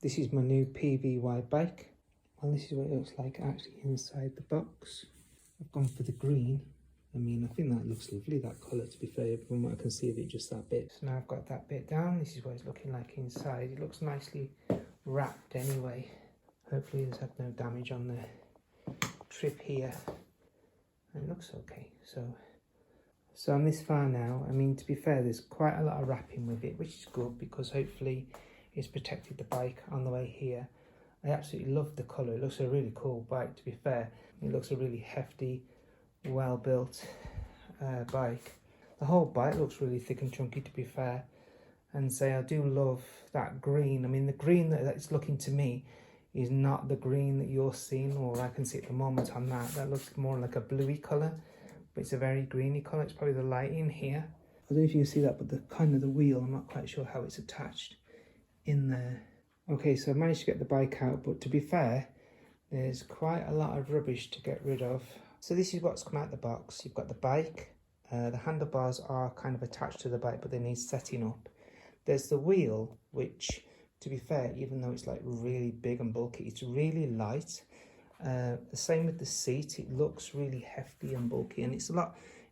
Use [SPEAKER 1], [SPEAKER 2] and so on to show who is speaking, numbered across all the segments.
[SPEAKER 1] This is my new PVY bike. Well, this is what it looks like actually inside the box. I've gone for the green. I mean, I think that looks lovely, that colour, to be fair, from what I can see of it, just that bit. So now I've got that bit down. This is what it's looking like inside. It looks nicely wrapped anyway. Hopefully there's had no damage on the trip here. And it looks okay. So I'm this far now. I mean, to be fair, there's quite a lot of wrapping with it, which is good because hopefully it's protected the bike on the way here. I absolutely love the colour. It looks a really cool bike, to be fair. It looks a really hefty, well-built bike. The whole bike looks really thick and chunky, to be fair. And I do love that green. I mean, the green that's looking to me is not the green that you're seeing, or I can see at the moment on that. That looks more like a bluey colour, but it's a very greeny colour. It's probably the lighting here. I don't know if you can see that, but the kind of the wheel, I'm not quite sure how it's attached in there. Okay, so I managed to get the bike out, but to be fair, there's quite a lot of rubbish to get rid of. So this is what's come out of the box. You've got the bike. The handlebars are kind of attached to the bike, but they need setting up. There's the wheel, which, to be fair, even though it's like really big and bulky, it's really light. The same with the seat. It looks really hefty and bulky, and it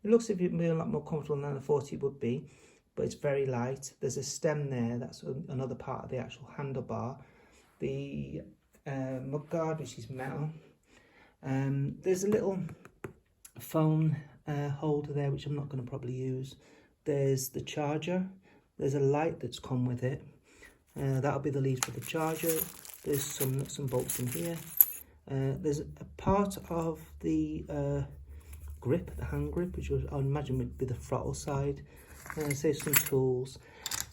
[SPEAKER 1] looks a lot more comfortable than I thought it would be, but it's very light. There's a stem there. That's another part of the actual handlebar. The mudguard, which is metal. There's a little phone holder there, which I'm not going to probably use. There's the charger. There's a light that's come with it. That'll be the lead for the charger. There's some nuts and bolts in here. There's a part of the grip, the hand grip, which I imagine would be the throttle side. There's some tools.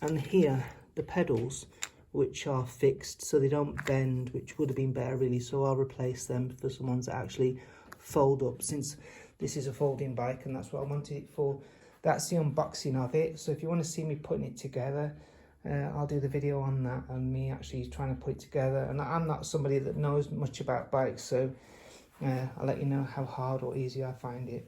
[SPEAKER 1] And here, the pedals, which are fixed so they don't bend, which would have been better really, so I'll replace them for some ones that actually fold up, since this is a folding bike and that's what I wanted it for. That's the unboxing of it. So if you want to see me putting it together, I'll do the video on that and me actually trying to put it together. And I'm not somebody that knows much about bikes, so I'll let you know how hard or easy I find it.